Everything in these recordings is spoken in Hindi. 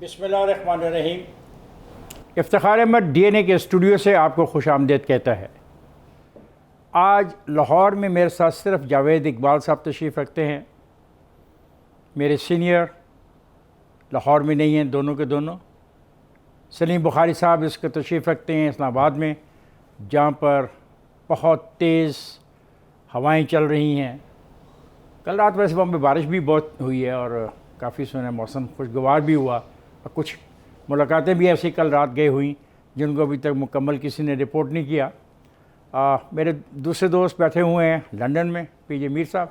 बिस्मिल्लाहिर्रहमानिर्रहीम। इफ्तिखार अहमद DNA के स्टूडियो से आपको खुश आमदीद कहता है। आज लाहौर में मेरे साथ सिर्फ जावेद इकबाल साहब तशरीफ़ रखते हैं। मेरे सीनियर लाहौर में नहीं हैं, दोनों के दोनों। सलीम बुखारी साहब इसको तशरीफ़ रखते हैं इस्लामाबाद में, जहाँ पर बहुत तेज़ हवाएं चल रही हैं। कल रात वैसे वहाँ पर बारिश भी बहुत हुई है और काफ़ी सुना मौसम खुशगवार भी हुआ। और कुछ मुलाकातें भी ऐसी कल रात गए हुई जिनको अभी तक मुकम्मल किसी ने रिपोर्ट नहीं किया। मेरे दूसरे दोस्त बैठे हुए हैं लंदन में, PJ मीर साहब।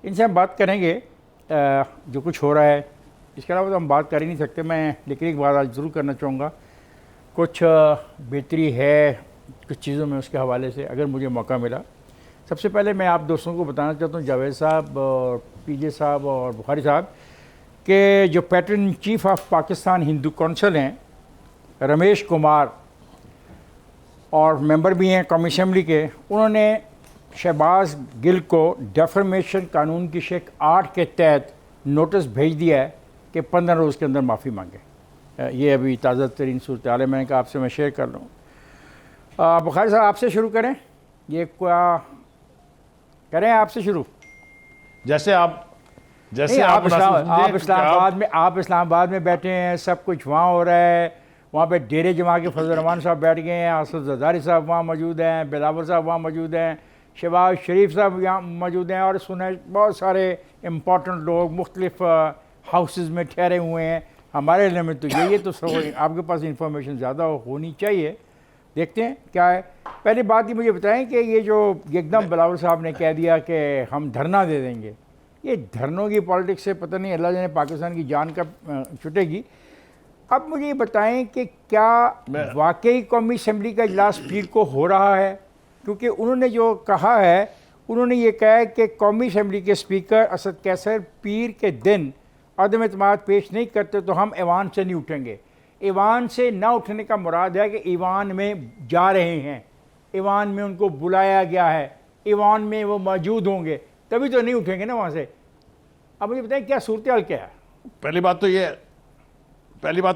इनसे हम बात करेंगे जो कुछ हो रहा है। इसके अलावा तो हम बात कर ही नहीं सकते। मैं लेकिन एक बात आज ज़रूर करना चाहूँगा, कुछ बेहतरी है कुछ चीज़ों में, उसके हवाले से अगर मुझे मौका मिला। सबसे पहले मैं आप दोस्तों को बताना चाहता हूँ, जावेद साहब और PJ साहब और बुखारी साहब, के जो pattern chief of Pakistan Hindu council हैं रमेश कुमार, और मेंबर भी हैं कौमी असम्बली के, उन्होंने शहबाज गिल को डेफर्मेशन कानून की शेख 8 के तहत नोटिस भेज दिया है कि 15 रोज़ के अंदर माफ़ी मांगे। ये अभी ताज़ा तरीन सूरत हाल है, मैंने कहा आपसे मैं शेयर कर लूँ। बुखारी साहब आपसे शुरू करें, ये क्या करें आपसे शुरू? जैसे आप इस्लामाबाद में बैठे हैं, सब कुछ वहाँ हो रहा है। वहाँ पे डेरे जमा के फजल रहमान साहब बैठ गए हैं, असद जरदारी साहब वहाँ मौजूद हैं, बिलावल साहब वहाँ मौजूद हैं, शहबाज शरीफ साहब यहाँ मौजूद हैं, और सुने बहुत सारे इम्पोर्टेंट लोग मुख्तलिफ हाउसेस में ठहरे हुए हैं। हमारे लिए में तो यही तो सब आपके पास इंफॉर्मेशन ज़्यादा होनी चाहिए। देखते हैं क्या है। पहली बात ये मुझे बताएं कि ये जो एकदम बिलावल साहब ने कह दिया कि हम धरना दे देंगे, ये धरनों की पॉलिटिक्स से पता नहीं अल्लाह जाने पाकिस्तान की जान कब छुटेगी। अब मुझे ये बताएं कि क्या वाकई कौमी असम्बली का इजलास पीर को हो रहा है? क्योंकि उन्होंने जो कहा है, उन्होंने ये कहा है कि कौमी असम्बली के स्पीकर असद कैसर पीर के दिन अदम एतमाद पेश नहीं करते तो हम ऐवान से नहीं उठेंगे। ऐवान से ना उठने का मुराद है कि ऐवान में जा रहे हैं, ऐवान में उनको बुलाया गया है, ऐवान में वो मौजूद होंगे, तभी तो नहीं उठेंगे ना वहाँ से। अब मुझे बताएं क्या सूरत हाल क्या है? पहली बात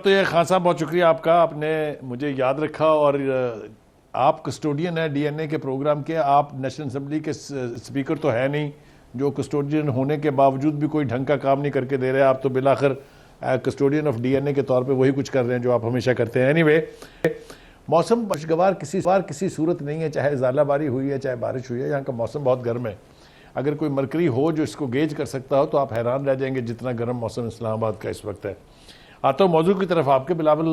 तो ये खान साहब, बहुत शुक्रिया आपका, आपने मुझे याद रखा। और आप कस्टोडियन हैं DNA के प्रोग्राम के। आप नेशनल असम्बली के स्पीकर तो है नहीं, जो कस्टोडियन होने के बावजूद भी कोई ढंग का काम नहीं करके दे रहे। आप तो बिलाखिर कस्टोडियन ऑफ DNA के तौर पे वही कुछ कर रहे हैं जो आप हमेशा करते हैं। एनीवे, मौसम खुशगवार किसी सूरत नहीं है, चाहे ज़ालाबारी हुई है चाहे बारिश हुई है। यहाँ का मौसम बहुत गर्म है। अगर कोई मरकरी हो जो इसको गेज कर सकता हो तो आप हैरान रह जाएंगे जितना गर्म मौसम इस्लामाबाद का इस वक्त है। आता हूँ मौजू की तरफ। आपके बिलावल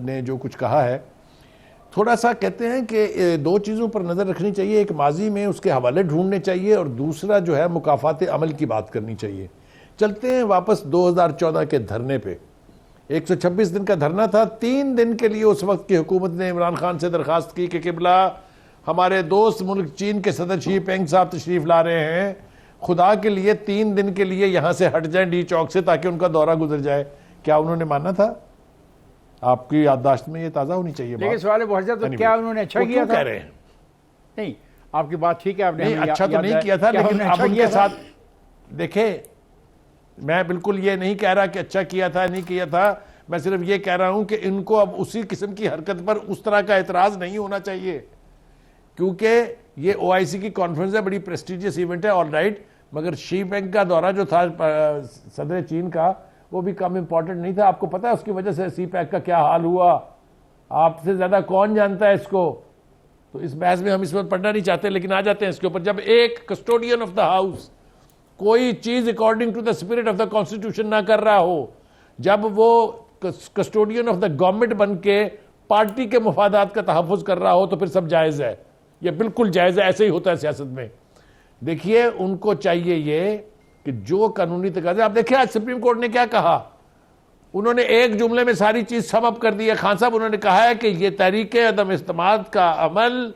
ने जो कुछ कहा है, थोड़ा सा कहते हैं कि दो चीज़ों पर नज़र रखनी चाहिए। एक माजी में उसके हवाले ढूंढने चाहिए और दूसरा जो है मुकाफात अमल की बात करनी चाहिए। चलते हैं वापस 2014 के धरने पे। 126 दिन का धरना था। 3 दिन के लिए उस वक्त की हुकूमत ने इमरान खान से दरख्वास्त की कि किबला हमारे दोस्त मुल्क चीन के सदर शी पेंग साहब तशरीफ ला रहे हैं, खुदा के लिए 3 दिन के लिए यहाँ से हट जाएं डी चौक से, ताकि उनका दौरा गुजर जाए। क्या उन्होंने माना था? आपकी याददाश्त में ये ताज़ा होनी चाहिए। लेकिन सवाल है बहुत तो क्या उन्होंने अच्छा किया था? कह रहे हैं नहीं, आपकी बात ठीक है, आपने अच्छा तो नहीं किया था, लेकिन अब उनके साथ देखे, मैं बिल्कुल ये नहीं कह रहा कि अच्छा किया था नहीं किया था। मैं सिर्फ ये कह रहा हूं कि इनको अब उसी किस्म की हरकत पर उस तरह का एतराज नहीं होना चाहिए, क्योंकि ये OIC की कॉन्फ्रेंस है, बड़ी प्रेस्टिजियस इवेंट है, ऑल राइट। मगर शी बैंक का दौरा जो था सदर चीन का, वो भी कम इंपॉर्टेंट नहीं था। आपको पता है उसकी वजह से CPEC का क्या हाल हुआ? आपसे ज्यादा कौन जानता है इसको? तो इस बहस में हम इस वक्त पढ़ना नहीं चाहते, लेकिन आ जाते हैं इसके ऊपर। जब एक कस्टोडियन ऑफ द हाउस कोई चीज according to the spirit of the constitution ना कर रहा हो, जब वो कस्टोडियन ऑफ द गवर्नमेंट बन के पार्टी के मुफादात का तहफ़्फ़ुज़ कर रहा हो, तो फिर सब जायज़ है। ये बिल्कुल जायज़ है, ऐसे ही होता है सियासत में। देखिए, उनको चाहिए ये कि जो कानूनी तकाज़े, आप देखिए आज सुप्रीम कोर्ट ने क्या कहा। उन्होंने एक जुमले में सारी चीज सम अप कर दी है। खान साहब, उन्होंने कहा है कि ये तरीके अदम इस्तेमाल का अमल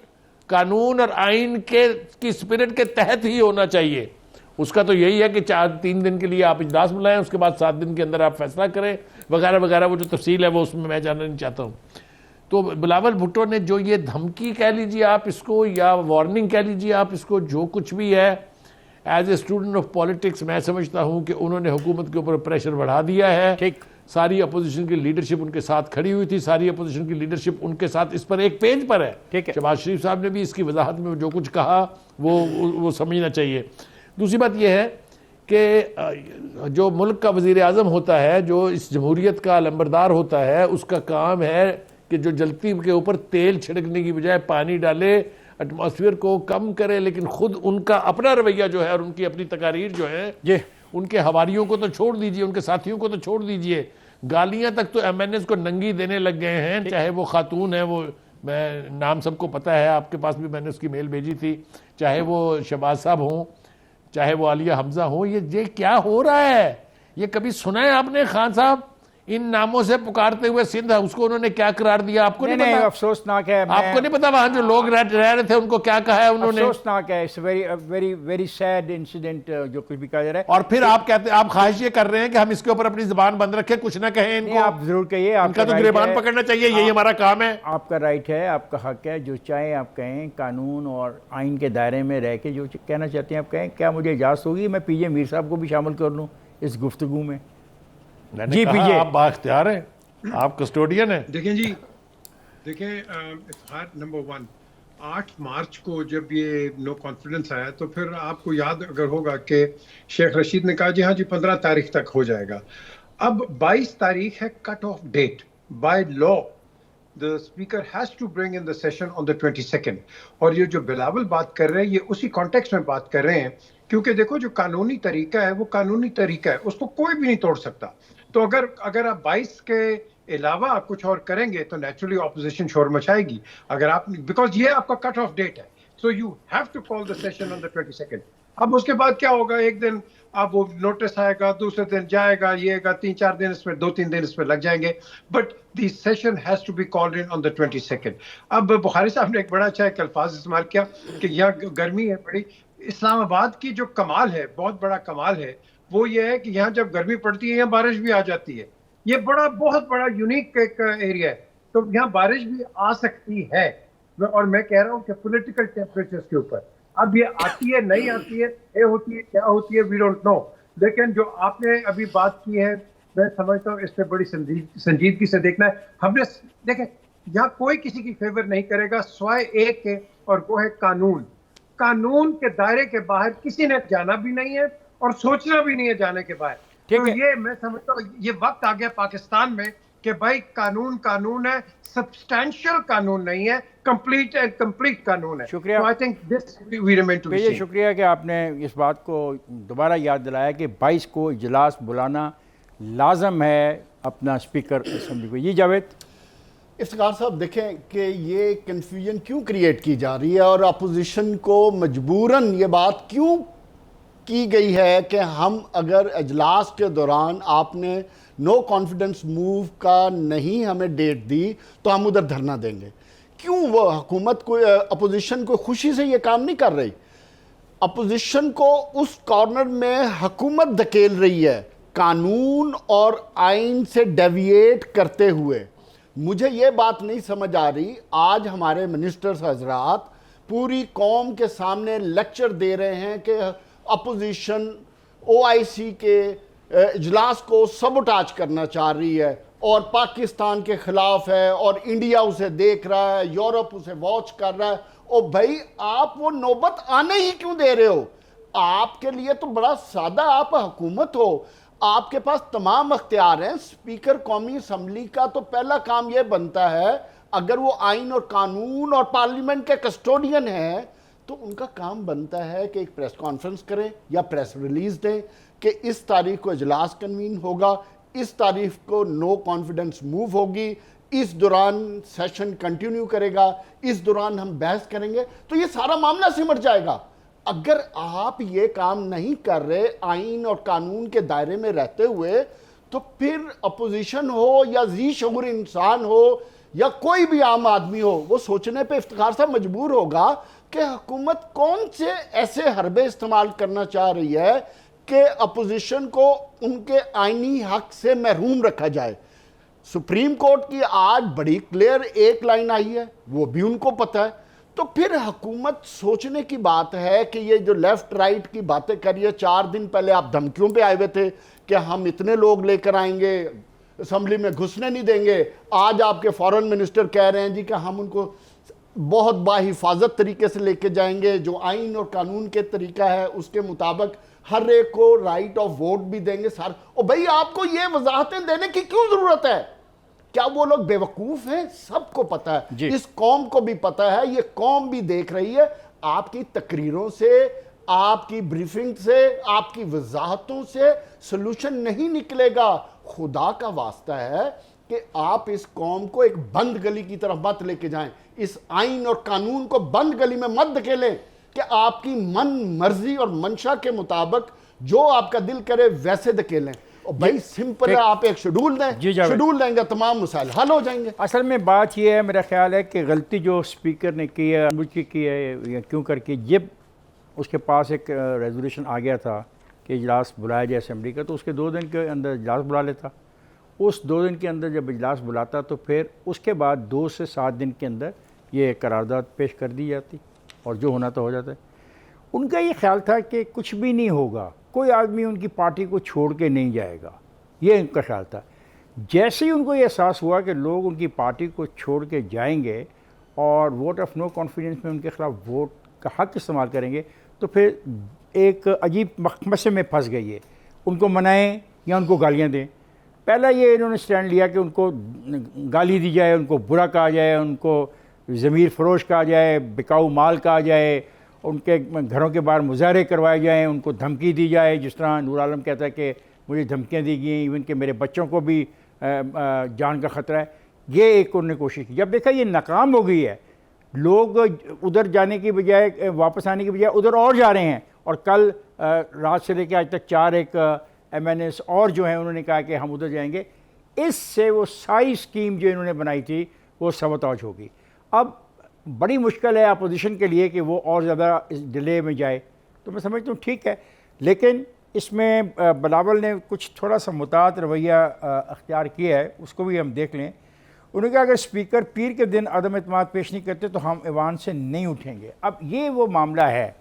कानून और आइन की स्पिरिट के तहत ही होना चाहिए। उसका तो यही है कि 3 दिन के लिए आप इजलास बुलाएं, उसके बाद 7 दिन के अंदर आप फैसला करें, वगैरह वगैरह। वो जो तफसील है वो उसमें मैं जानना नहीं चाहता हूँ। तो बिलावल भुट्टो ने जो ये धमकी कह लीजिए आप इसको, या वार्निंग कह लीजिए आप इसको, जो कुछ भी है, as a student of politics मैं समझता हूँ कि उन्होंने हुकूमत के ऊपर प्रेशर बढ़ा दिया है। ठीक, सारी अपोजिशन की लीडरशिप उनके साथ खड़ी हुई थी, सारी अपोजिशन की लीडरशिप उनके साथ इस पर एक पेज पर है। ठीक है। शहबाज शरीफ साहब ने भी इसकी वजाहत में जो कुछ कहा वो समझना चाहिए। दूसरी बात यह है कि जो मुल्क का वज़ीर आज़म होता है, जो इस जमहूरियत का लंबरदार होता है, उसका काम है कि जो जलती के ऊपर तेल छिड़कने की बजाय पानी डाले, एटमॉस्फेयर को कम करे, लेकिन खुद उनका अपना रवैया जो है और उनकी अपनी तकारीर जो है जी, उनके हवारियों को तो छोड़ दीजिए, उनके साथियों को तो छोड़ दीजिए, गालियां तक तो एमएनएस को नंगी देने लग गए हैं। चाहे वो खातून है, वो मैं नाम सबको पता है, आपके पास भी मैंने उसकी मेल भेजी थी, चाहे वो शहबाज साहब हों, चाहे वो आलिया हमजा हो, ये क्या हो रहा है? ये कभी सुना है आपने? खान साहब इन नामों से पुकारते हुए सिंध उसको उन्होंने क्या करार दिया? आपको नहीं पता? अफसोसनाक है। आपको नहीं पता वहां जो लोग रह रहे थे उनको क्या कहा है उन्होंने? अफसोसनाक है। It's very very very sad incident जो कुछ भी कहा जा रहा है। और फिर आप कहते, आप ख्वाहिश ये कर रहे हैं कि हम इसके ऊपर अपनी जुबान बंद रखें, कुछ ना कहें इनको? आप जरूर कहिए, इनका तो गिरबान पकड़ना चाहिए, यही हमारा काम है। आपका राइट है, आपका हक है, जो चाहे आप कहें, कानून और आइन के दायरे में रह के जो कहना चाहते हैं आप कहें। क्या मुझे इजाज़त होगी मैं पीजे मीर साहब को भी शामिल कर लूँ इस गुफ्तगू में? जी पीजे, आप बाख्तियार हैं, आप कस्टोडियन हैं। देखें जी, देखें इफ्तिखार नंबर 1, 8 मार्च को जब ये नो कॉन्फिडेंस आया तो फिर आपको याद अगर होगा कि शेख रशीद ने कहा जी हाँ जी 15 तारीख तक हो जाएगा। अब 22 तारीख है cut off date by law. The speaker has to bring in the session on the 22nd। और ये जो बिलावल बात कर रहे हैं ये उसी कॉन्टेक्स्ट में बात कर रहे हैं, क्योंकि देखो जो कानूनी तरीका है वो कानूनी तरीका है, उसको कोई भी नहीं तोड़ सकता। तो अगर आप 22 के अलावा आप कुछ और करेंगे तो नेचुरली ऑपोजिशन शोर मचाएगी। अगर आप, बिकॉज ये आपका कट ऑफ डेट है, so you have to call the session on the 22nd। अब उसके बाद क्या होगा, एक दिन आप वो नोटिस आएगा, दूसरे दिन जाएगा, ये 3-4 दिन इसमें, 2-3 दिन इसमें लग जाएंगे, but the session has to be called in on the 22nd। अब बुखारी साहब ने एक बड़ा अच्छा एक अल्फाज इस्तेमाल किया कि यहाँ गर्मी है बड़ी। इस्लामाबाद की जो कमाल है, बहुत बड़ा कमाल है, वो ये है कि यहाँ जब गर्मी पड़ती है यहाँ बारिश भी आ जाती है। ये बहुत बड़ा यूनिक एक एरिया है, तो यहाँ बारिश भी आ सकती है। और मैं कह रहा हूँ कि पॉलिटिकल टेम्परेचर के ऊपर अब ये आती है, नहीं आती है, ये होती है, क्या होती है, वी डोंट नो। लेकिन जो आपने अभी बात की है, मैं समझता हूँ इस पर बड़ी संजीदगी से देखना है। हमने देखें यहाँ कोई किसी की फेवर नहीं करेगा स्वाय एक के, और वो है कानून। कानून के दायरे के बाहर किसी ने जाना भी नहीं है और सोचना भी नहीं है जाने के बाहर। तो ये मैं समझता हूँ ये वक्त आ गया पाकिस्तान में कि भाई कानून कानून है, सब्सटैंशियल कानून नहीं है, कंप्लीट एंड कंप्लीट कानून है। शुक्रिया। I think this we remain to ये शुक्रिया कि आपने इस बात को दोबारा याद दिलाया कि 22 को इजलास बुलाना लाजम है अपना स्पीकर असेंबली को। ये जावेद। इफ्तिखार साहब देखें कि ये कन्फ्यूजन क्यों क्रिएट की जा रही है और अपोजिशन को मजबूरन ये बात क्यों की गई है कि हम अगर इजलास के दौरान आपने नो कॉन्फिडेंस मूव का नहीं हमें डेट दी तो हम उधर धरना देंगे। क्यों वो हुकूमत को, अपोजिशन को खुशी से ये काम नहीं कर रही? अपोजिशन को उस कॉर्नर में हुकूमत धकेल रही है कानून और आइन से डेविएट करते हुए। मुझे ये बात नहीं समझ आ रही, आज हमारे मिनिस्टर्स हजरात पूरी कौम के सामने लेक्चर दे रहे हैं कि अपोजिशन ओआईसी के इजलास को सबोटाज करना चाह रही है और पाकिस्तान के खिलाफ है और इंडिया उसे देख रहा है, यूरोप उसे वॉच कर रहा है। ओ भाई, आप वो नौबत आने ही क्यों दे रहे हो? आपके लिए तो बड़ा सादा, आप हुकूमत हो, आपके पास तमाम अख्तियार हैं। स्पीकर कौमी असम्बली का तो पहला काम यह बनता है, अगर वो आइन और कानून और पार्लियामेंट के कस्टोडियन हैं तो उनका काम बनता है कि एक प्रेस कॉन्फ्रेंस करें या प्रेस रिलीज दें कि इस तारीख को इजलास कन्वीन होगा, इस तारीख को नो कॉन्फिडेंस मूव होगी, इस दौरान सेशन कंटिन्यू करेगा, इस दौरान हम बहस करेंगे, तो ये सारा मामला सिमट जाएगा। अगर आप ये काम नहीं कर रहे आइन और कानून के दायरे में रहते हुए, तो फिर अपोजिशन हो या जी शऊर इंसान हो या कोई भी आम आदमी हो, वो सोचने पे इफ्तिखार साहब मजबूर होगा कि हुकूमत कौन से ऐसे हरबे इस्तेमाल करना चाह रही है कि अपोजिशन को उनके आईनी हक से महरूम रखा जाए। सुप्रीम कोर्ट की आज बड़ी क्लियर एक लाइन आई है, वो भी उनको पता है। तो फिर हुकूमत सोचने की बात है कि ये जो लेफ्ट राइट की बातें कर रही है, 4 दिन पहले आप धमकियों पे आए हुए थे कि हम इतने लोग लेकर आएंगे, असेंबली में घुसने नहीं देंगे। आज आपके फॉरेन मिनिस्टर कह रहे हैं जी कि हम उनको बहुत बाहिफाजत तरीके से लेके जाएंगे, जो आइन और कानून के तरीका है उसके मुताबिक हर एक को राइट ऑफ वोट भी देंगे सर। और भाई आपको ये वजाहतें देने की क्यों जरूरत है? क्या वो लोग बेवकूफ हैं? सबको पता है, इस कौम को भी पता है, ये कौम भी देख रही है। आपकी तकरीरों से, आपकी ब्रीफिंग से, आपकी वजाहतों से सलूशन नहीं निकलेगा। खुदा का वास्ता है कि आप इस कौम को एक बंद गली की तरफ मत लेके जाएं, इस आइन और कानून को बंद गली में मत धकेलें कि आपकी मन मर्जी और मंशा के मुताबिक जो आपका दिल करे वैसे धकेलें। और भाई सिंपल है, आप एक शेड्यूल दें, शेड्यूल देंगे तमाम मसाइल हल हो जाएंगे। असल में बात यह है, मेरा ख्याल है कि गलती जो स्पीकर ने की है, की है या क्यों करके, जब उसके पास एक रेजोल्यूशन आ गया था कि इजलास बुलाया जाए असेंबली का, तो उसके 2 दिन के अंदर इजलास बुला लेता। उस 2 दिन के अंदर जब इजलास बुलाता तो फिर उसके बाद 2 से 7 दिन के अंदर ये करारदाद पेश कर दी जाती और जो होना तो हो जाता है। उनका ये ख्याल था कि कुछ भी नहीं होगा, कोई आदमी उनकी पार्टी को छोड़ के नहीं जाएगा, ये उनका ख्याल था। जैसे ही उनको ये एहसास हुआ कि लोग उनकी पार्टी को छोड़ के जाएंगे और वोट ऑफ नो कॉन्फिडेंस में उनके खिलाफ वोट का हक इस्तेमाल करेंगे, तो फिर एक अजीब मखमसे में फंस गई है। उनको मनाएं या उनको गालियाँ दें। पहला ये इन्होंने स्टैंड लिया कि उनको गाली दी जाए, उनको बुरा कहा जाए, उनको ज़मीर फरोश कहा जाए, बिकाऊ माल कहा जाए, उनके घरों के बाहर मुजाहरे करवाए जाएं, उनको धमकी दी जाए। जिस तरह नूर आलम कहता है कि मुझे धमकियां दी गई, इवन कि मेरे बच्चों को भी जान का ख़तरा है। ये एक उन्होंने कोशिश की। जब देखा ये नाकाम हो गई है, लोग उधर जाने की बजाय, वापस आने की बजाय उधर और जा रहे हैं। और कल रात से लेकर आज तक 4 एक MNS और जो हैं उन्होंने कहा कि हम उधर जाएंगे। इससे वो सारी स्कीम जो इन्होंने बनाई थी वो सबताज होगी। अब बड़ी मुश्किल है अपोजिशन के लिए कि वो और ज़्यादा इस डिले में जाए। तो मैं समझता हूँ ठीक है, लेकिन इसमें बिलावल ने कुछ थोड़ा सा मुतात रवैया अख्तियार किया है, उसको भी हम देख लें। उन्होंने कहा अगर स्पीकर पीर के दिन अदम एतमाद पेश नहीं करते तो हम ऐवान से नहीं उठेंगे। अब ये वो मामला है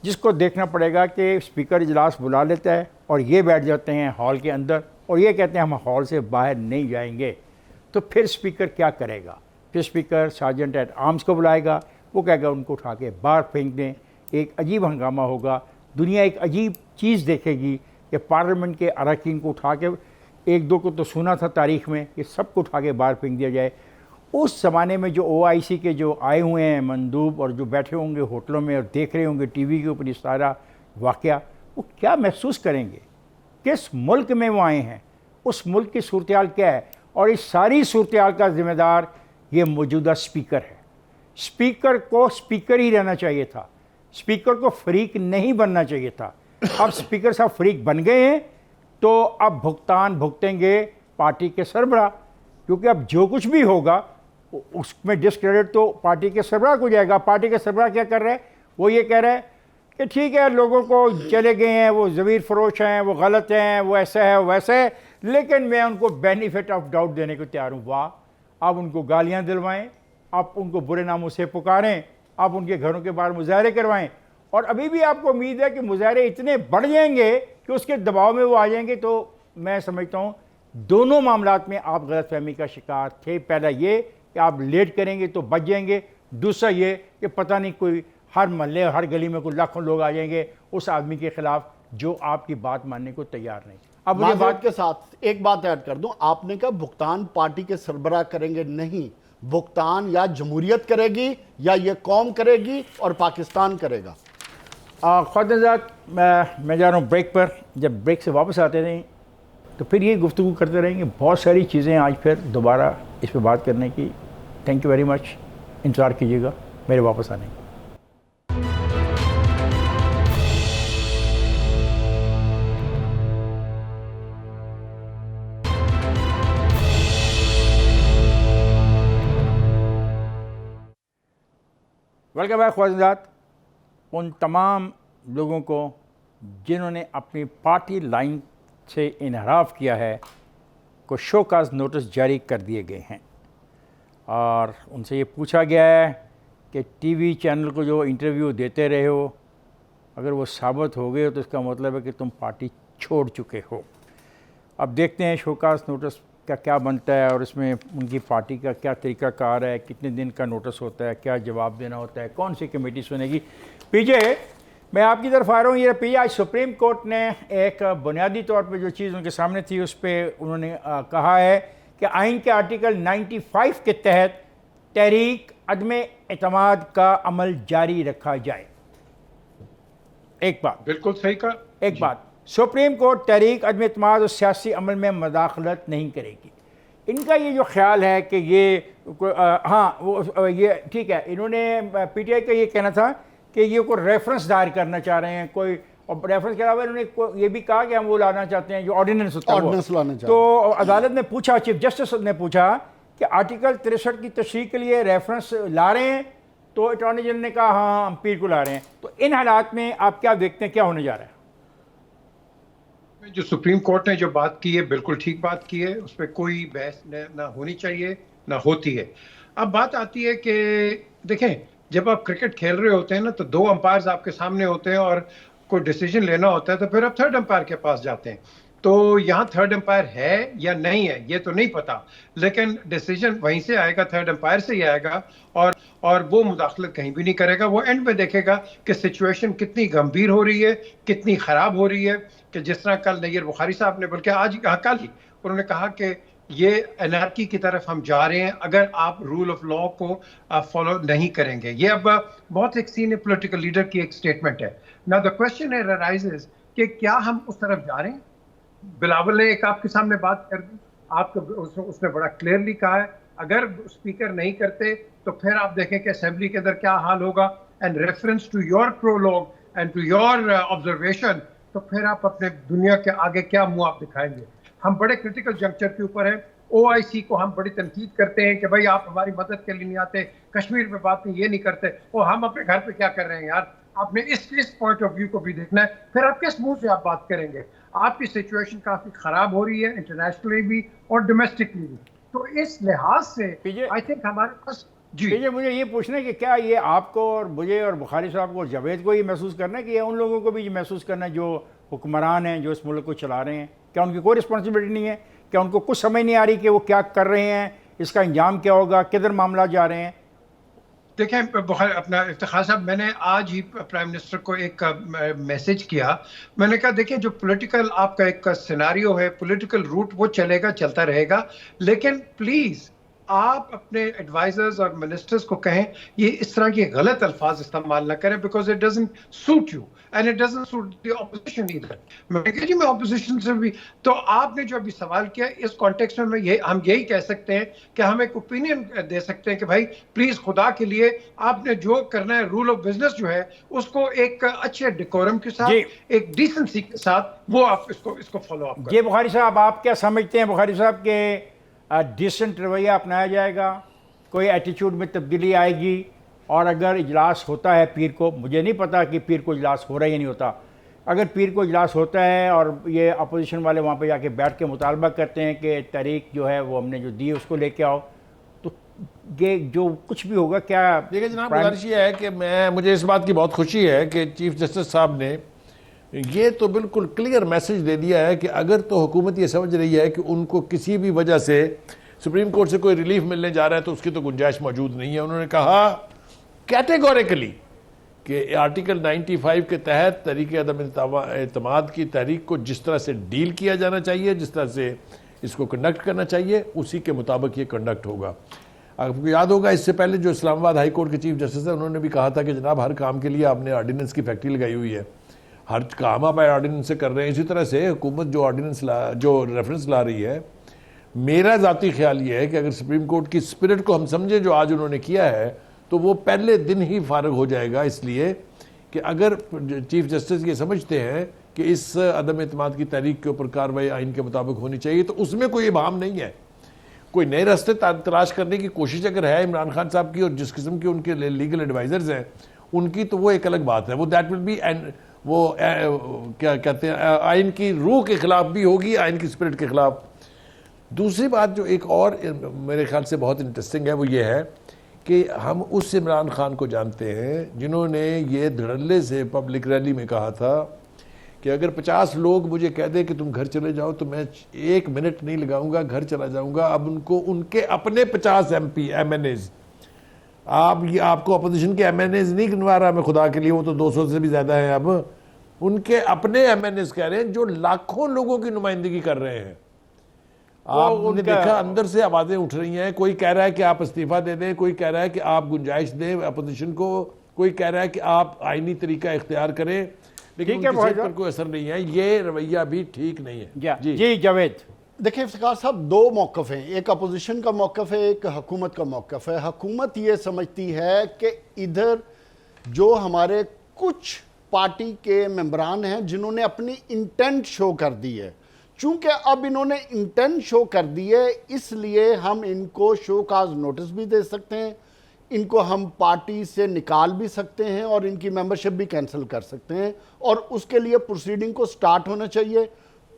जिसको देखना पड़ेगा कि स्पीकर इजलास बुला लेता है और ये बैठ जाते हैं हॉल के अंदर और ये कहते हैं हम हॉल से बाहर नहीं जाएंगे, तो फिर स्पीकर क्या करेगा? फिर स्पीकर सार्जेंट एट आर्म्स को बुलाएगा, वो कहेगा उनको उठा के बाहर फेंक दें। एक अजीब हंगामा होगा, दुनिया एक अजीब चीज़ देखेगी कि पार्लियामेंट के अरकान को उठा के, 1-2 को तो सुना था तारीख़ में, कि सबको उठा के बाहर फेंक दिया जाए। उस ज़माने में जो OIC के जो आए हुए हैं मंदूब और जो बैठे होंगे होटलों में और देख रहे होंगे TV के ऊपर ये सारा वाक़या, वो क्या महसूस करेंगे? किस मुल्क में वो आए हैं, उस मुल्क की सूरत हाल क्या है? और इस सारी सूरत हाल का ज़िम्मेदार ये मौजूदा स्पीकर है। स्पीकर को स्पीकर ही रहना चाहिए था, स्पीकर को फरीक नहीं बनना चाहिए था। अब स्पीकर साहब फरीक बन गए हैं तो अब भुगतान भुगतेंगे पार्टी के सरबराह, क्योंकि अब जो कुछ भी होगा उसमें डिस्क्रेडिट तो पार्टी के सरबराह को जाएगा। पार्टी के सरबराह क्या कर रहे हैं? वो ये कह रहे हैं कि ठीक है, लोगों को चले गए हैं, वो ज़मीर फरोश हैं, वो गलत हैं, वो ऐसा है वैसा है, लेकिन मैं उनको बेनिफिट ऑफ डाउट देने को तैयार हूँ। वाह! आप उनको गालियाँ दिलवाएं, आप उनको बुरे नामों से पुकारें, आप उनके घरों के बाहर मुजाहरे करवाएं, और अभी भी आपको उम्मीद है कि मुजाहरे इतने बढ़ जाएंगे कि उसके दबाव में वो आ जाएंगे। तो मैं समझता हूँ दोनों मामलात में आप गलतफहमी का शिकार थे। पहला ये कि आप लेट करेंगे तो बच जाएंगे, दूसरा ये कि पता नहीं कोई हर मोहल्ले हर गली में कोई लाखों लोग आ जाएंगे उस आदमी के खिलाफ जो आपकी बात मानने को तैयार नहीं। अब मुझे बात के साथ एक बात ऐड कर दूं, आपने कहा भुगतान पार्टी के सरबराह करेंगे, नहीं, भुगतान या जमहूरियत करेगी या ये कौम करेगी और पाकिस्तान करेगा। ख्वाजात, मैं जा रहा हूँ ब्रेक पर। जब ब्रेक से वापस आते हैं तो फिर ये गुफ्तगू करते रहेंगे। बहुत सारी चीज़ें आज फिर दोबारा इस पर बात करने की। थैंक यू वेरी मच, इंतज़ार कीजिएगा मेरे वापस आने का। वेलकम बैक ख्वाजात। उन तमाम लोगों को जिन्होंने अपनी पार्टी लाइन से इनहराफ किया है को शोकाज नोटिस जारी कर दिए गए हैं और उनसे ये पूछा गया है कि टीवी चैनल को जो इंटरव्यू देते रहे हो, अगर वो साबित हो गए हो तो इसका मतलब है कि तुम पार्टी छोड़ चुके हो। अब देखते हैं शोकाज नोटिस का क्या बनता है और इसमें उनकी पार्टी का क्या तरीक़ाकार है, कितने दिन का नोटिस होता है, क्या जवाब देना होता है, कौन सी कमेटी सुनेगी। पीजे मैं आपकी तरफ आ रहा हूँ। ये पीजे आज सुप्रीम कोर्ट ने एक बुनियादी तौर पे जो चीज़ उनके सामने थी उस पर उन्होंने कहा है कि आइन के आर्टिकल 95 के तहत तहरीक अदम एतमाद का अमल जारी रखा जाए। एक बात बिल्कुल सही कहा। एक बात, सुप्रीम कोर्ट तहरीक अदम एतमाद और सियासी अमल में मदाखलत नहीं करेगी। इनका ये जो ख्याल है कि ये हाँ वो ये ठीक है, इन्होंने पीटीआई का ये कहना था कि ये कोई रेफरेंस दायर करना चाह रहे हैं कोई, और रेफरेंस के अलावा इन्होंने ये भी कहा कि हम वो लाना चाहते हैं जो ऑर्डिनेंस होता है ऑर्डिनेंस लाना चाहते हैं। तो अदालत ने पूछा, चीफ जस्टिस ने पूछा कि आर्टिकल 63 की तशरीह के लिए रेफरेंस ला रहे हैं, तो अटॉर्नी जनरल ने कहा हाँ हम पीर को ला रहे हैं। तो इन हालात में आप क्या देखते हैं क्या होने जा रहा है? जो सुप्रीम कोर्ट ने जो बात की है बिल्कुल ठीक बात की है, उस पर कोई बहस ना होनी चाहिए ना होती है। अब बात आती है कि देखें, जब आप क्रिकेट खेल रहे होते हैं ना तो 2 अंपायर्स आपके सामने होते हैं और कोई डिसीजन लेना होता है तो फिर आप 3rd अंपायर के पास जाते हैं। तो यहाँ 3rd अंपायर है या नहीं है ये तो नहीं पता, लेकिन डिसीजन वहीं से आएगा, 3rd अंपायर से ही आएगा और वो मुदाखलत कहीं भी नहीं करेगा। वो एंड में देखेगा कि सिचुएशन कितनी गंभीर हो रही है, कितनी ख़राब हो रही है। कि जिस तरह कल नैयर बुखारी साहब ने, बल्कि आज कल ही उन्होंने कहा कि ये एनार्की की तरफ हम जा रहे हैं अगर आप रूल ऑफ लॉ को फॉलो नहीं करेंगे। ये अब बहुत एक सीनियर पॉलिटिकल लीडर की एक स्टेटमेंट है। नाउ द क्वेश्चन अराइजेस कि क्या हम उस तरफ जा रहे हैं? बिलावल ने एक आपके सामने बात कर दी, आपको उसने बड़ा क्लियरली कहा है अगर स्पीकर नहीं करते तो फिर आप देखें कि असेंबली के अंदर क्या हाल होगा। And reference to your prologue and to your observation, तो फिर आप अपने दुनिया के आगे क्या मुंह आप दिखाएंगे? हम बड़े क्रिटिकल जंक्चर के ऊपर हैं। OIC को हम बड़ी तनकीद करते हैं कि भाई आप हमारी मदद के लिए नहीं आते, कश्मीर में बात नहीं, ये नहीं करते, और हम अपने घर पे क्या कर रहे हैं यार? आपने इस पॉइंट ऑफ व्यू को भी देखना है। फिर आप किस मुंह से आप बात करेंगे? आपकी सिचुएशन काफी खराब हो रही है इंटरनेशनली भी और डोमेस्टिकली भी। तो इस लिहाज से आई थिंक हमारे पास जी मुझे ये पूछना है कि क्या ये आपको और मुझे और बुखारी साहब को और जावेद को ये महसूस करना है कि ये उन लोगों को भी ये महसूस करना है जो हुक्मरान हैं, जो इस मुल्क को चला रहे हैं? क्या उनकी कोई रिस्पॉन्सिबिलिटी नहीं है? क्या उनको कुछ समझ नहीं आ रही कि वो क्या कर रहे हैं, इसका अंजाम क्या होगा, किधर मामला जा रहे हैं? देखें अपना इफ्तिखार साहब, मैंने आज ही प्राइम मिनिस्टर को एक मैसेज किया। मैंने कहा देखिए, जो पॉलिटिकल आपका एक सिनेरियो है, पॉलिटिकल रूट वो चलेगा, चलता रहेगा, लेकिन प्लीज आप अपने एडवाइजर्स और मिनिस्टर्स को कहें ये इस तरह के गलत अल्फाज इस्तेमाल ना करें, because it doesn't suit you and it doesn't suit the opposition either. मैंने कहा जी मैं ऑपोजिशन से भी, तो आपने जो अभी सवाल किया इस कॉन्टेक्स्ट में हम यही कह सकते हैं कि हम एक ओपिनियन दे सकते हैं कि भाई प्लीज खुदा के लिए आपने जो करना है, रूल ऑफ बिजनेस जो है उसको एक अच्छे डिकोरम के साथ, एक डिसेंसी के साथ वो आप इसको फॉलो अप करें। जी बुखारी साहब, आप क्या समझते हैं बुखारी साहब के डिसेंट रवैया अपनाया जाएगा, कोई एटीट्यूड में तब्दीली आएगी? और अगर इजलास होता है पीर को, मुझे नहीं पता कि पीर को इजलास हो रहा है या नहीं होता, अगर पीर को इजलास होता है और ये अपोजिशन वाले वहाँ पे जाके बैठ के मुतालबा करते हैं कि तारीख जो है वो हमने जो दी है उसको लेके आओ, तो ये जो कुछ भी होगा क्या? देखिए जनाब, गुजारिश ये है कि मुझे इस बात की बहुत खुशी है कि चीफ जस्टिस साहब ने ये तो बिल्कुल क्लियर मैसेज दे दिया है कि अगर तो हुकूमत ये समझ रही है कि उनको किसी भी वजह से सुप्रीम कोर्ट से कोई रिलीफ मिलने जा रहा है तो उसकी तो गुंजाइश मौजूद नहीं है। उन्होंने कहा कैटेगोरिकली कि आर्टिकल 95 के तहत तहरीक अदम एतमाद की तहरीक को जिस तरह से डील किया जाना चाहिए, जिस तरह से इसको कंडक्ट करना चाहिए, उसी के मुताबिक ये कंडक्ट होगा। आपको याद होगा इससे पहले जो इस्लामाबाद हाई कोर्ट के चीफ जस्टिस है उन्होंने भी कहा था कि जनाब हर काम के लिए आपने ऑर्डिनेंस की फैक्ट्री लगाई हुई है, हर काम आप ऑर्डिनेंस से कर रहे हैं। इसी तरह से हुकूमत जो ऑर्डिनेंस जो रेफरेंस ला रही है, मेरा ज़ाती ख्याल ये है कि अगर सुप्रीम कोर्ट की स्पिरिट को हम समझें जो आज उन्होंने किया है, तो वो पहले दिन ही फारग हो जाएगा। इसलिए कि अगर चीफ जस्टिस ये समझते हैं कि इस अदम एतमाद की तहरीक के ऊपर कार्रवाई आइन के मुताबिक होनी चाहिए, तो उसमें कोई इबाम नहीं है। कोई नए रास्ते तलाश करने की कोशिश अगर है इमरान खान साहब की और जिस किस्म के उनके लीगल एडवाइजर्स हैं उनकी, तो वो एक अलग बात है। वो दैट विल बी एंड वो क्या कहते हैं, आइन की रूह के खिलाफ भी होगी, आइन की स्पिरिट के खिलाफ। दूसरी बात जो एक और मेरे ख्याल से बहुत इंटरेस्टिंग है वो ये है कि हम उस इमरान खान को जानते हैं जिन्होंने ये धड़ल्ले से पब्लिक रैली में कहा था कि अगर 50 लोग मुझे कह दें कि तुम घर चले जाओ तो मैं 1 मिनट नहीं लगाऊंगा, घर चला जाऊंगा। अब उनको उनके अपने 50 MP MNAs, आपको अपोजिशन के MNAs नहीं गिनवा रहा मैं खुदा के लिए, वो तो 200 से भी ज्यादा है। अब उनके अपने MNAs कह रहे हैं जो लाखों लोगों की नुमाइंदगी कर रहे हैं। आपने देखा अंदर से आवाजें उठ रही हैं, कोई कह रहा है कि आप इस्तीफा दे दें, कोई कह रहा है कि आप गुंजाइश दें अपोजिशन को, कोई कह रहा है कि आप आईनी तरीका इख्तियार करें, लेकिन उनकी सेहत पर कोई असर नहीं है। ये रवैया भी ठीक नहीं है। जी जावेद, देखिए इफ्तिखार साहब, दो मौक़िफ़ हैं, एक अपोजिशन का मौक़िफ़ है, एक हुकूमत का मौक़िफ़ है। हुकूमत ये समझती है कि इधर जो हमारे कुछ पार्टी के मेंबरान हैं जिन्होंने अपनी इंटेंट शो कर दी है, चूंकि अब इन्होंने इंटेंट शो कर दी है, इसलिए हम इनको शो काज नोटिस भी दे सकते हैं, इनको हम पार्टी से निकाल भी सकते हैं और इनकी मेंबरशिप भी कैंसिल कर सकते हैं, और उसके लिए प्रोसीडिंग को स्टार्ट होना चाहिए।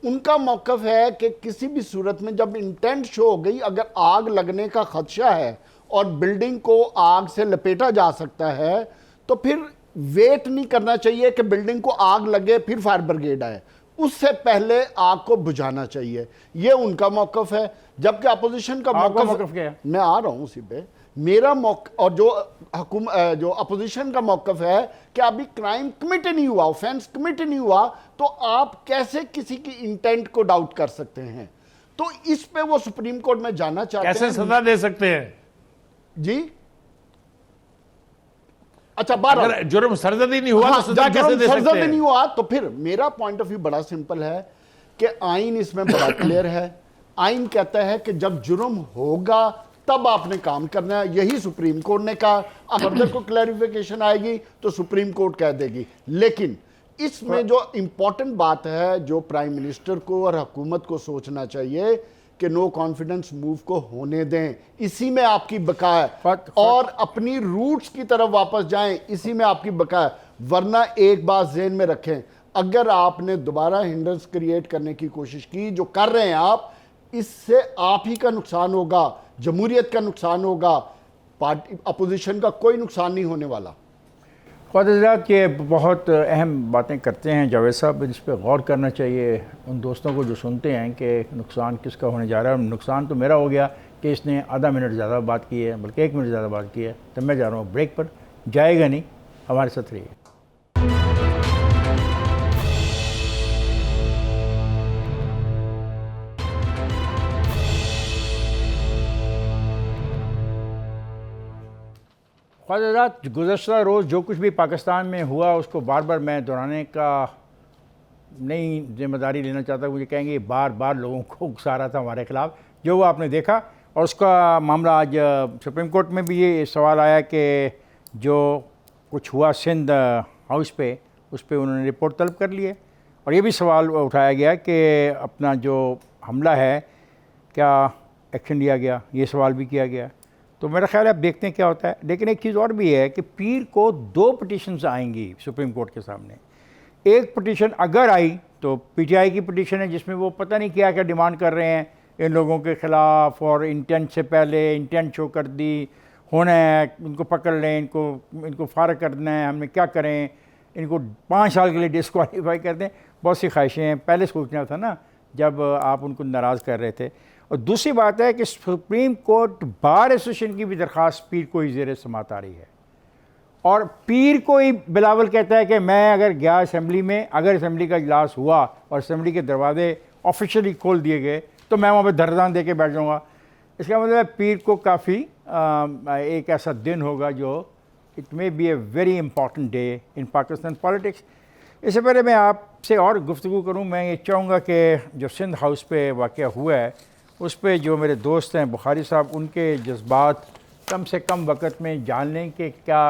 उनका मौक़िफ़ है कि किसी भी सूरत में जब इंटेंट शो हो गई, अगर आग लगने का खदशा है और बिल्डिंग को आग से लपेटा जा सकता है, तो फिर वेट नहीं करना चाहिए कि बिल्डिंग को आग लगे फिर फायर ब्रिगेड आए, उससे पहले आग को बुझाना चाहिए। ये उनका मौक़िफ़ है। जबकि अपोजिशन का मौक़िफ़ क्या है, मैं आ रहा हूँ उसी पे। मेरा और जो अपोजिशन का मौक़िफ़ है कि अभी क्राइम कमिट नहीं हुआ, ऑफेंस कमिट नहीं हुआ, तो आप कैसे किसी की इंटेंट को डाउट कर सकते हैं? तो इस पे वो सुप्रीम कोर्ट में जाना चाहते हैं। कैसे सजा दे सकते हैं जी? अच्छा, अगर जुर्म सरजदी नहीं हुआ तो सजा कैसे दे सकते हैं? नहीं हुआ तो फिर मेरा पॉइंट ऑफ व्यू बड़ा सिंपल है कि आइन इसमें बड़ा क्लियर है। आइन कहता है कि जब जुर्म होगा तब आपने काम करना है। यही सुप्रीम कोर्ट ने कहा। अगर को क्लैरिफिकेशन आएगी तो सुप्रीम कोर्ट कह देगी। लेकिन इसमें जो इंपॉर्टेंट बात है, जो प्राइम मिनिस्टर को और हुकूमत को सोचना चाहिए कि नो कॉन्फिडेंस मूव को होने दें, इसी में आपकी बका है, और अपनी रूट्स की तरफ वापस जाएं, इसी में आपकी बका है। वरना एक बात ज़हन में रखें, अगर आपने दोबारा हिंड्रेंस क्रिएट करने की कोशिश की, जो कर रहे हैं आप, इससे आप ही का नुकसान होगा, जमहूरियत का नुकसान होगा, पार्टी अपोजिशन का कोई नुकसान नहीं होने वाला। ख्वाजा ये बहुत अहम बातें करते हैं जावेद साहब, इस पर गौर करना चाहिए उन दोस्तों को जो सुनते हैं कि नुकसान किसका होने जा रहा है। नुकसान तो मेरा हो गया कि इसने आधा मिनट ज़्यादा बात की है, बल्कि 1 मिनट ज़्यादा बात की है। तो मैं जा रहा हूँ ब्रेक पर, जाएगा नहीं, हमारे साथ रहिए। ख्वाजा गुज़श्ता रोज़ जो कुछ भी पाकिस्तान में हुआ उसको बार बार मैं दोहराने का नई जिम्मेदारी लेना चाहता हूँ। मुझे कहेंगे बार बार लोगों को उकसा रहा था हमारे ख़िलाफ़, जो वो आपने देखा। और उसका मामला आज सुप्रीम कोर्ट में भी ये सवाल आया कि जो कुछ हुआ सिंध हाउस पे, उस पर उन्होंने रिपोर्ट तलब कर ली है। और ये भी सवाल उठाया गया कि अपना जो हमला है क्या एक्शन लिया गया, ये सवाल भी किया गया। तो मेरा ख्याल है अब देखते हैं क्या होता है। लेकिन एक चीज़ और भी है कि पीर को 2 पिटीशंस आएंगी सुप्रीम कोर्ट के सामने। एक पिटीशन अगर आई तो पीटीआई की पिटीशन है, जिसमें वो पता नहीं क्या क्या डिमांड कर रहे हैं इन लोगों के ख़िलाफ़, और इंटेंट से पहले इंटेंट शो कर दी, होना है इनको पकड़ लें, इनको फारग करना है, हमने क्या करें, इनको 5 साल के लिए डिस्क्वालीफाई कर दें। बहुत सी ख्वाहिशें हैं, पहले सोचना था ना जब आप उनको नाराज़ कर रहे थे। और दूसरी बात है कि सुप्रीम कोर्ट बार एसोसिएशन की भी दरख्वास्त पीर को ही ज़ेर समात आ रही है, और पीर को ही बिलावल कहता है कि मैं अगर गया असेंबली में, अगर असेंबली का इजलास हुआ और असेंबली के दरवाजे ऑफिशियली खोल दिए गए तो मैं वहाँ पर धरदान दे के बैठ जाऊँगा। इसका मतलब है पीर को काफ़ी एक ऐसा दिन होगा जो it may be a very important day in Pakistan politics. इससे पहले मैं आपसे और गुफ्तगू करूँ, मैं ये चाहूँगा कि जो सिंध हाउस पे वाक़या हुआ है उस पर जो मेरे दोस्त हैं बुखारी साहब, उनके जज्बात कम से कम वक्त में जान लें कि क्या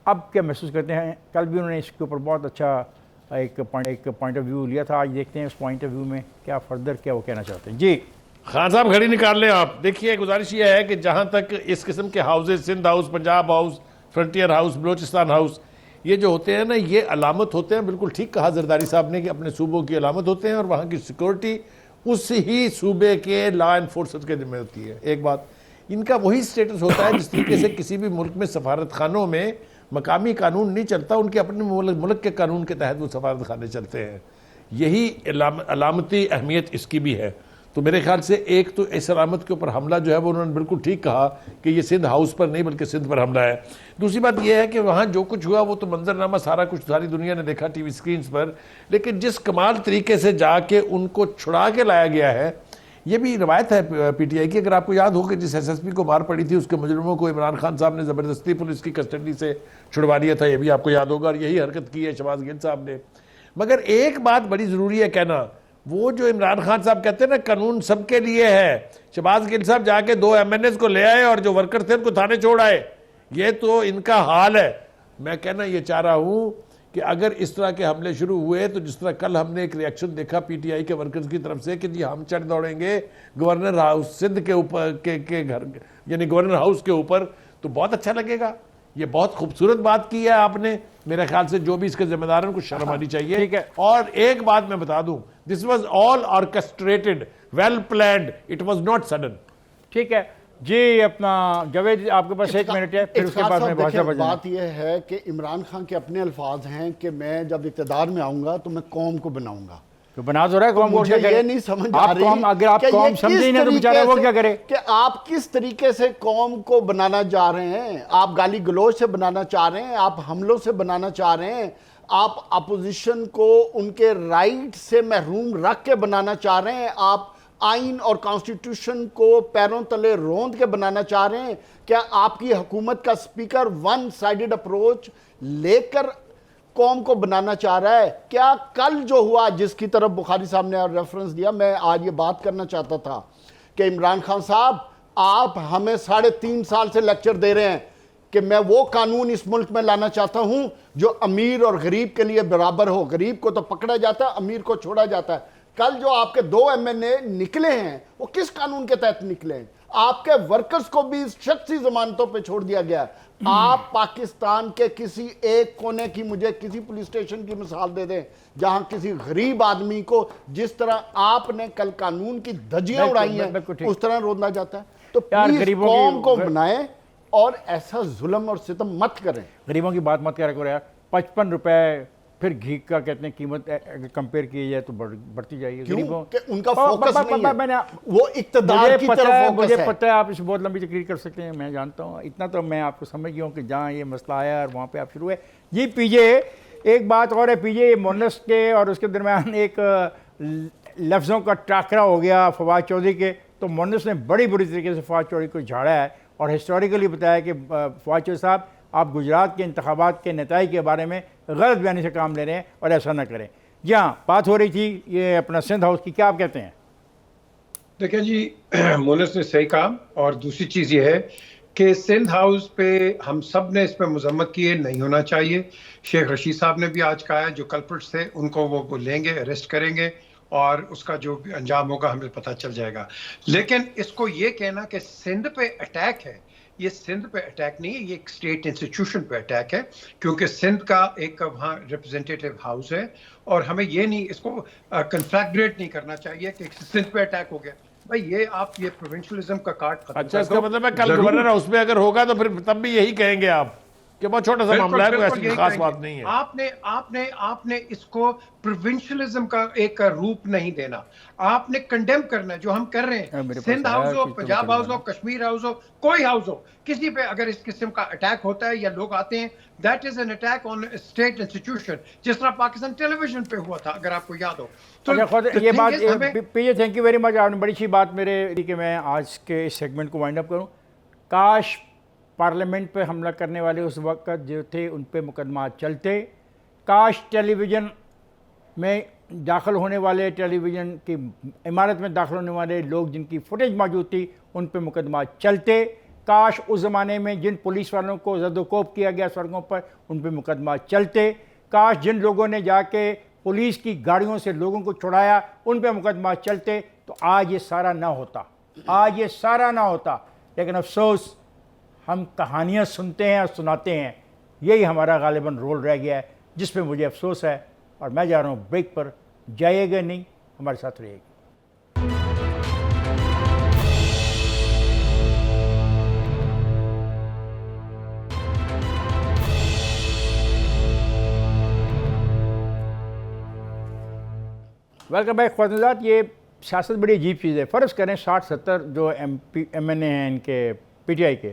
अब क्या महसूस करते हैं। कल भी उन्होंने इसके ऊपर बहुत अच्छा एक पॉइंट ऑफ व्यू लिया था। आज देखते हैं उस पॉइंट ऑफ व्यू में क्या फर्दर क्या वो कहना चाहते हैं। जी खान साहब घड़ी निकाल लें आप। देखिए गुजारिश ये है कि जहाँ तक इस किस्म के houses, Sindh house, Punjab house, frontier house, Balochistan house, ये जो होते हैं ना, ये अलामत होते हैं, बिल्कुल ठीक कहा जरदारी साहब ने कि अपने सूबों की अलामत होते हैं और वहाँ की सिक्योरिटी उस ही सूबे के लॉ एनफोर्समेंट के जिम्मे होती है। एक बात, इनका वही स्टेटस होता है जिस तरीके से किसी भी मुल्क में सफारत खानों में मकामी कानून नहीं चलता, उनके अपने मुल्क के कानून के तहत वो सफारत खाने चलते हैं। यही अलामती अहमियत इसकी भी है। तो मेरे ख्याल से एक तो इस अलामत के ऊपर हमला जो है वो उन्होंने बिल्कुल ठीक कहा कि ये सिंध हाउस पर नहीं बल्कि सिंध पर हमला है। दूसरी बात यह है कि वहाँ जो कुछ हुआ वो तो मंजरनामा सारा कुछ सारी दुनिया ने देखा टीवी स्क्रीन पर, लेकिन जिस कमाल तरीके से जाके उनको छुड़ा के लाया गया है, ये भी रवायत है पीटीआई की। अगर आपको याद हो कि जिस एसएसपी को मार पड़ी थी उसके मुजरिमों को इमरान खान साहब ने ज़बरदस्ती पुलिस की कस्टडी से छुड़वा दिया था, ये भी आपको याद होगा, और यही हरकत की है शहबाज गिल साहब ने। मगर एक बात बड़ी ज़रूरी है कहना, वो जो इमरान खान साहब कहते हैं ना कानून सबके लिए है, शहबाज गिल साहब जाके 2 MNAs को ले आए और जो वर्कर थे उनको थाने छोड़ आए, ये तो इनका हाल है। मैं कहना ये चाह रहा हूँ कि अगर इस तरह के हमले शुरू हुए तो जिस तरह कल हमने एक रिएक्शन देखा पीटीआई के वर्कर्स की तरफ से कि जी हम चढ़ दौड़ेंगे गवर्नर हाउस सिंध के ऊपर के घर यानी गवर्नर हाउस के ऊपर, तो बहुत अच्छा लगेगा। ये बहुत खूबसूरत बात की है आपने, मेरे ख्याल से जो भी इसके जिम्मेदार हैं उनको शर्म आनी चाहिए। ठीक है। और एक बात मैं बता दूं, this was all orchestrated, well planned, it was not sudden. ठीक है जी। अपना जावेद आपके पास 1 मिनट है, फिर उसके बाद में भाषा बजाना। बात यह है कि इमरान खान के अपने अल्फाज हैं कि मैं जब इक़्तिदार में आऊंगा तो मैं कौम को बनाऊंगा। तो बना तो रहा है कौम को, मुझे ये नहीं समझ आ रही अगर आप कौम समझे ही नहीं तो बेचारा वो क्या करे कि आप किस तरीके से कौम को बनाना चाह रहे हैं। आप गाली गलौज से बनाना चाह रहे हैं, आप हमलों से बनाना चाह रहे हैं, आप अपोजिशन को उनके राइट से महरूम रख के बनाना चाह रहे हैं, आप आइन और कॉन्स्टिट्यूशन को पैरों तले रोंद के बनाना चाह रहे हैं। क्या आपकी हुकूमत का स्पीकर वन साइडेड अप्रोच लेकर कौम को बनाना चाह रहा है? क्या कल जो हुआ जिसकी तरफ बुखारी साहब ने रेफरेंस दिया, मैं आज ये बात करना चाहता था कि इमरान खान साहब आप हमें 3.5 साल से लेक्चर दे रहे हैं कि मैं वो कानून इस मुल्क में लाना चाहता हूं जो अमीर और गरीब के लिए बराबर हो। गरीब को तो पकड़ा जाता है, अमीर को छोड़ा जाता है। कल जो आपके 2 MNA निकले हैं वो किस कानून के तहत निकले हैं? आपके वर्कर्स को भी शख्सी जमानतों पे छोड़ दिया गया। आप पाकिस्तान के किसी एक कोने की मुझे किसी पुलिस स्टेशन की मिसाल दे दें जहां किसी गरीब आदमी को जिस तरह आपने कल कानून की धज्जियां उड़ाई हैं उस तरह रोना जाता है। तो प्लीज कौम को बनाएं और ऐसा जुल्म और सितम मत करें। गरीबों की बात मत करा करो यार। 55 रुपए फिर घी का कहते हैं कीमत कंपेयर की जाए तो बढ़ती जाएगी। गरीबों कि उनका फोकस नहीं है, वो इक्तदार की तरफ फोकस मुझे है। पता है आप इसे बहुत लंबी तकरीर कर सकते हैं, मैं जानता हूँ, इतना तो मैं आपको समझ गया हूँ कि जहाँ ये मसला आया और वहाँ पे आप शुरू हुए। जी पीजे एक बात और है, पीजे ये मोनस के और उसके दरमियान एक लफ्ज़ों का टाकरा हो गया फवाद चौधरी के, तो मोनस ने बड़ी बुरी तरीके से फवाद चौधरी को झाड़ा है और हिस्टोरिकली बताया कि फवाद चौधरी साहब आप गुजरात के इंतखाबात के नताइज के बारे में गलत बयानी से काम ले रहे हैं और ऐसा ना करें। जी हाँ, बात हो रही थी ये अपना सिंध हाउस की, क्या आप कहते हैं? देखिए जी, मोनस ने सही कहा। और दूसरी चीज़ ये है कि सिंध हाउस पे हम सब ने इस पर मजम्मत की है, नहीं होना चाहिए। शेख रशीद साहब ने भी आज कहा है जो कल्प्रिट्स थे उनको वो लेंगे, अरेस्ट करेंगे और उसका जो भी अंजाम होगा हमें पता चल जाएगा। लेकिन इसको ये कहना कि सिंध पे अटैक है, ये सिंध पे अटैक नहीं है, ये एक स्टेट इंस्टीट्यूशन पे अटैक है, क्योंकि सिंध का एक वहाँ रिप्रेजेंटेटिव हाउस है और हमें ये नहीं, इसको कन्फ्लैग्रेट नहीं करना चाहिए कि सिंध पे अटैक हो गया। भाई ये आप ये प्रोविंशियलिज्म का कार्ड खत्म। अच्छा, इसका मतलब है कल गवर्नर हाउस में अगर होगा तो फिर तब भी यही कहेंगे आप कि बहुत छोटा सा मामला है, कोई ऐसी खास बात नहीं है। आपने इसको प्रोविंशियलिज्म का एक रूप नहीं देना, आपने कंडेम करना है जो हम कर रहे हैं। सिंध हाउस हो, पंजाब हाउस हो, कश्मीर हाउस हो, कोई हाउस हो, किसी पे अगर इस किस्म का अटैक होता है या लोग आते हैं, that is an attack on state institution, जिस तरह पाकिस्तान टेलीविजन पे हुआ था, अगर आपको याद हो। तो ये बात पीजे, थैंक यू वेरी मच, आपने बड़ी सी बात मेरे कि मैं आज के इस सेगमेंट को वाइंड अप करूं। काश पार्लियामेंट पे हमला करने वाले उस वक्त जो थे उन पे मुकदमा चलते, काश टेलीविज़न में दाखिल होने वाले, टेलीविज़न की इमारत में दाखिल होने वाले लोग जिनकी फुटेज मौजूद थी उन पे मुकदमा चलते, काश उस ज़माने में जिन पुलिस वालों को ज़दोकोब किया गया सड़कों पर उन पे मुकदमा चलते, काश जिन लोगों ने जाके पुलिस की गाड़ियों से लोगों को छुड़ाया उन पे मुकदमा चलते, तो आज ये सारा ना होता, आज ये सारा ना होता। लेकिन अफसोस हम कहानियाँ सुनते हैं और सुनाते हैं, यही हमारा गालिबन रोल रह गया है, जिस पे मुझे अफसोस है। और मैं जा रहा हूँ ब्रेक पर, जाइएगा नहीं, हमारे साथ रहिएगा। वेलकम भाई ख्वाजात। ये सियासत बड़ी अजीब चीज़ है। फ़र्ज़ करें 60-70 जो MNA हैं इनके PTI के,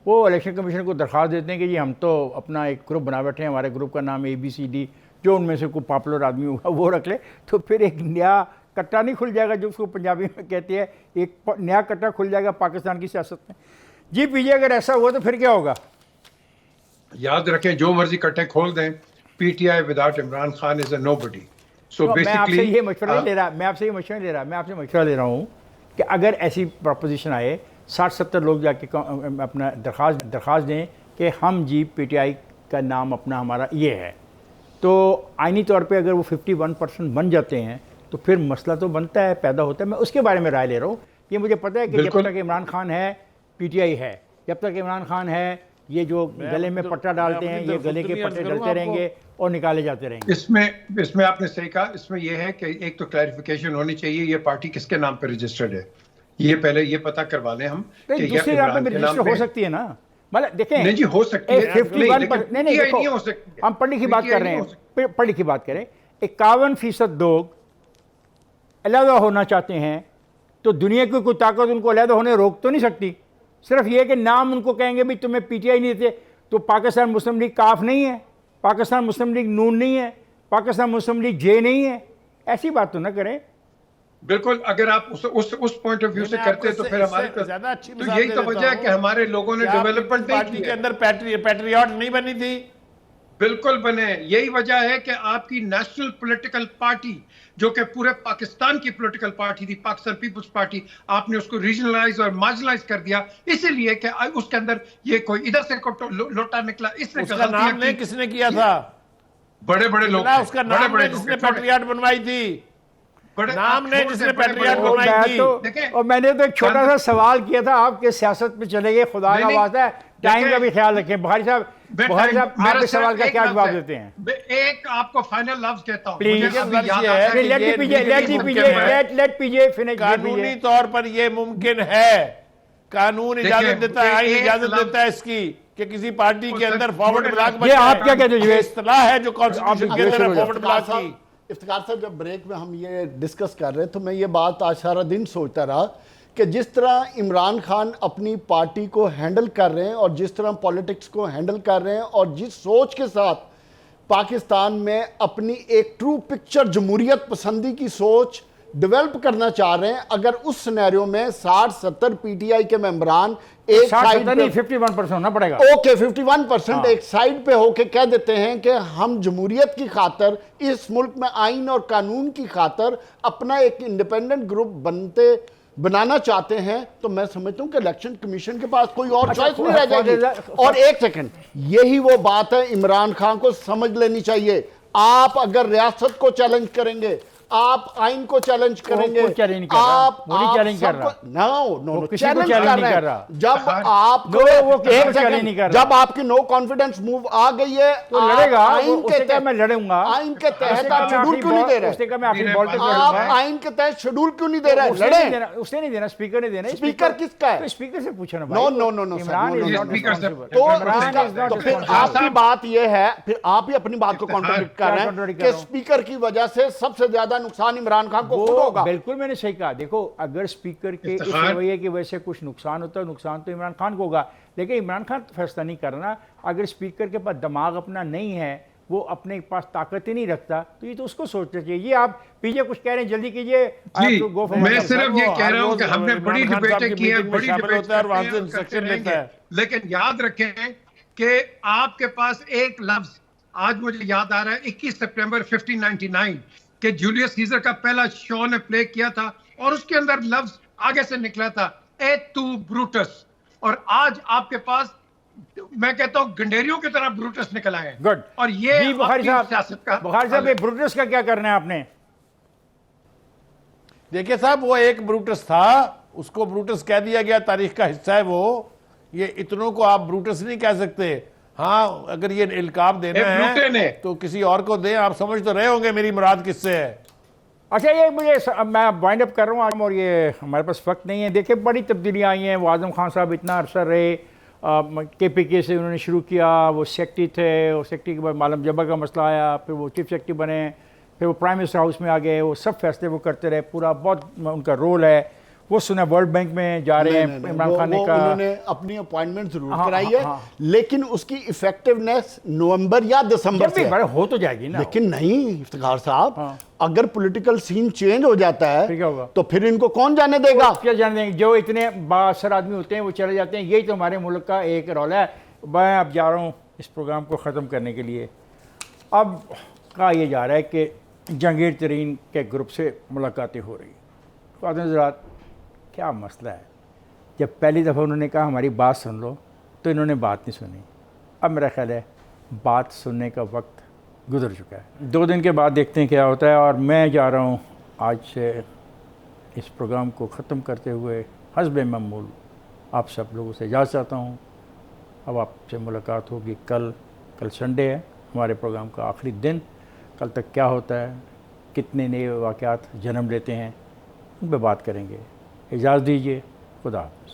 वो इलेक्शन कमीशन को दरख्वास्त देते हैं कि जी हम तो अपना एक ग्रुप बना बैठे हैं, हमारे ग्रुप का नाम ABCD, जो उनमें से कोई पॉपुलर आदमी होगा वो रख ले, तो फिर एक नया कट्टा नहीं खुल जाएगा, जो उसको पंजाबी में कहते हैं, एक नया कट्टा खुल जाएगा पाकिस्तान की सियासत में। जी पीछे अगर ऐसा हुआ तो फिर क्या होगा? याद रखें, जो मर्जी कट्टे खोल दें, PTI without Imran Khan is a nobody. So मैं आपसे बेसिकली ये मशवरा नहीं ले रहा, मैं आपसे मशवरा ले रहा हूँ कि अगर ऐसी प्रपोजिशन आए, 60-70 लोग जाके अपना दरख्वास्त दें कि हम जी PTI का नाम अपना हमारा ये है, तो आइनी तौर पे अगर वो 51% बन जाते हैं तो फिर मसला तो बनता है, पैदा होता है। मैं उसके बारे में राय ले रहा हूँ। ये मुझे पता है कि जब तक इमरान खान है PTI है, जब तक इमरान खान है ये जो गले में पट्टा डालते हैं, ये गले के पट्टे डलते रहेंगे और निकाले जाते रहेंगे। इसमें आपने सही कहा। इसमें यह है कि एक तो क्लैरिफिकेशन होनी चाहिए, ये पार्टी किसके नाम पर रजिस्टर्ड है, ये पहले ये पता करवा लें हम कि दूसरे नाम पे रजिस्टर हो सकती है ना। मतलब देखें, नहीं जी हो सकती है, 51% नहीं नहीं देखो, हो सकती। हम पढ़ने की बात कर रहे हैं, पढ़ने की बात करें। 51% लोग अलहदा होना चाहते हैं, तो दुनिया की कोई ताकत उनको अलहदा होने रोक तो नहीं सकती। सिर्फ ये कि नाम उनको कहेंगे भी तुम्हें PTI नहीं देते, तो पाकिस्तान मुस्लिम लीग काफ नहीं है, पाकिस्तान मुस्लिम लीग नून नहीं है, पाकिस्तान मुस्लिम लीग जे नहीं है, ऐसी बात तो ना करें। बिल्कुल, अगर आप उस पॉइंट ऑफ व्यू से करते हैं तो फिर हमारे ज्यादा अच्छी तो यही तो वजह है कि हमारे लोगों ने डेवलपमेंट पार्टी के अंदर पैट्रियट नहीं बनी थी। बिल्कुल बने। यही वजह है कि आपकी नेशनल पॉलिटिकल पार्टी, जो कि पूरे पाकिस्तान की पॉलिटिकल पार्टी थी, पाकिस्तान पीपुल्स पार्टी, आपने उसको रीजनलाइज और मार्जिनलाइज कर दिया, इसीलिए कि उसके अंदर ये कोई इधर से लोटा निकला, इसने उसका नाम नहीं किसने किया था? बड़े बड़े लोग, उसका नाम नहीं जिसने पैट्रियट बनवाई थी, नाम नहीं जिसने पैट्रियट बनवाई थी। और मैंने तो एक छोटा सा सवाल किया था, आपके सियासत में चले गए, खुदा का वास्ता है टाइम का भी ख्याल रखें। बुखारी साहब आपके सवाल का क्या जवाब देते हैं? एक आपको फाइनल लफ्ज कहता हूं, कानूनी तौर पर यह मुमकिन है, कानून इजाजत देता है, आईन इजाजत देता है इसकी कि किसी पार्टी के अंदर फॉरवर्ड ब्लॉक बन जाए। आप क्या कहते हैं? इस्तिलाह है जो कॉन्स्टिट्यूशन के अंदर फॉरवर्ड ब्लॉक की। इफ्तिखार साहब, जब ब्रेक में हम ये डिस्कस कर रहे तो मैं ये बात आज सारा दिन सोचता रहा कि जिस तरह इमरान खान अपनी पार्टी को हैंडल कर रहे हैं और जिस तरह पॉलिटिक्स को हैंडल कर रहे हैं और जिस सोच के साथ पाकिस्तान में अपनी एक ट्रू पिक्चर जमहूरियत पसंदी की सोच डेवलप करना चाह रहे हैं, अगर उस सिनेरियो में 60-70 PTI के मेंबरान एक साइड पे 51% होना पड़ेगा। ओके 51% एक साइड पे होके कह देते हैं कि हम जमहूरियत की खातर, इस मुल्क में आइन और कानून की खातर अपना एक इंडिपेंडेंट ग्रुप बनाना चाहते हैं, तो मैं समझता हूं कि इलेक्शन कमीशन के पास कोई और चॉइस नहीं रह जाएगी। और एक सेकंड, यही वो बात है इमरान खान को समझ लेनी चाहिए। आप अगर रियासत को चैलेंज करेंगे, आप आइन को चैलेंज करेंगे, आप चैलेंज कर रहा, नो चैलेंज कर रहा। जब आपको जब आपकी नो कॉन्फिडेंस मूव आ गई है तो लड़ेगा, आइन के तहत मैं लड़ूंगा, आइन के तहत आप शेड्यूल क्यों नहीं दे रहे? आप आइन के तहत शेड्यूल क्यों नहीं दे रहे? लड़े, उसने नहीं देना, स्पीकर ने देना। स्पीकर किसका है? स्पीकर से पूछो ना। नो नो नो नो, तो फिर आपकी बात यह है, फिर आप ही अपनी बात को कॉन्ट्रडिक्ट कर रहे हैं कि स्पीकर की वजह से सबसे ज्यादा नुकसान इमरान खान को खुद होगा। बिल्कुल मैंने सही कहा। देखो, अगर स्पीकर के इस रवैये की वजह से कुछ नुकसान होता है, नुकसान तो इमरान खान को होगा, लेकिन इमरान खान तो फैसला नहीं करना। अगर स्पीकर के पास दिमाग अपना नहीं है, वो अपने पास ताकत ही नहीं रखता, तो ये तो उसको सोचना चाहिए। ये आप पीछे कुछ कह रहे हैं, जल्दी कीजिए। मैं सिर्फ ये कह रहा हूं कि हमने बड़ी डिबेटें की हैं, बड़ी डिबेट है और वहां से इंस्ट्रक्शन लेता है, लेकिन याद रखें कि आपके पास एक लफ्ज आज मुझे याद आ रहा है, 21 सितंबर 1599 कि जूलियस सीजर का पहला शो ने प्ले किया था और उसके अंदर लफ्ज आगे से निकला था, ए तू ब्रूटस। और आज आपके पास, मैं कहता हूं, गंडेरियों की तरह ब्रूटस निकल आए हैं। गुड। और ये बुखारी साहब, ब्रूटस का क्या करना है आपने? देखिए साहब, वो एक ब्रूटस था, उसको ब्रूटस कह दिया गया, तारीख का हिस्सा है वो। ये इतनों को आप ब्रूटस नहीं कह सकते। हाँ, अगर ये इल्काब देना है तो किसी और को दें। आप समझ तो रहे होंगे मेरी मुराद किससे है। अच्छा, ये मुझे, मैं वाइंड अप कर रहा हूँ और ये हमारे पास वक्त नहीं है। देखिए, बड़ी तब्दीलियाँ आई हैं। वो आजम खान साहब इतना अरसा रहे, KPK से उन्होंने शुरू किया, वो सेक्रेटरी थे, और सेक्रेटरी के बाद मालम जबर का मसला आया, फिर वो चीफ सेक्रेटरी बने, फिर वो प्राइम मिनिस्टर हाउस में आ गए, वो सब फैसले वो करते रहे, पूरा बहुत उनका रोल है। वो सुना वर्ल्ड बैंक में जा रहे हैं इमरान खान ने कहा, उन्होंने अपनी अपॉइंटमेंट जरूर हाँ, कराई हाँ, है, हाँ। लेकिन उसकी इफेक्टिवनेस नवंबर या दिसंबर जब से भी है। बड़ा हो तो जाएगी ना। लेकिन नहीं इफ्तिखार साहब, हाँ। अगर पॉलिटिकल सीन चेंज हो जाता है फिर क्या होगा? तो फिर इनको कौन जाने देगा? क्या जान देंगे, जो इतने बासर आदमी होते हैं वो चले जाते हैं। यही तो हमारे मुल्क का एक रोल है। मैं अब जा रहा हूँ इस प्रोग्राम को ख़त्म करने के लिए। अब कहा यह जा रहा है कि जहांगीर तरीन के ग्रुप से मुलाकातें हो रही। ख्वातीन हज़रात, क्या मसला है? जब पहली दफ़ा उन्होंने कहा हमारी बात सुन लो, तो इन्होंने बात नहीं सुनी। अब मेरा ख्याल है बात सुनने का वक्त गुजर चुका है। 2 दिन के बाद देखते हैं क्या होता है। और मैं जा रहा हूँ आज से इस प्रोग्राम को ख़त्म करते हुए हस्ब मामूल आप सब लोगों से इजाज़त चाहता हूँ। अब आपसे मुलाकात होगी कल संडे है, हमारे प्रोग्राम का आखिरी दिन। कल तक क्या होता है, कितने नए वाक़यात जन्म लेते हैं, उन पर बात करेंगे। इजाज़त दीजिए, खुदा हाफ़िज़।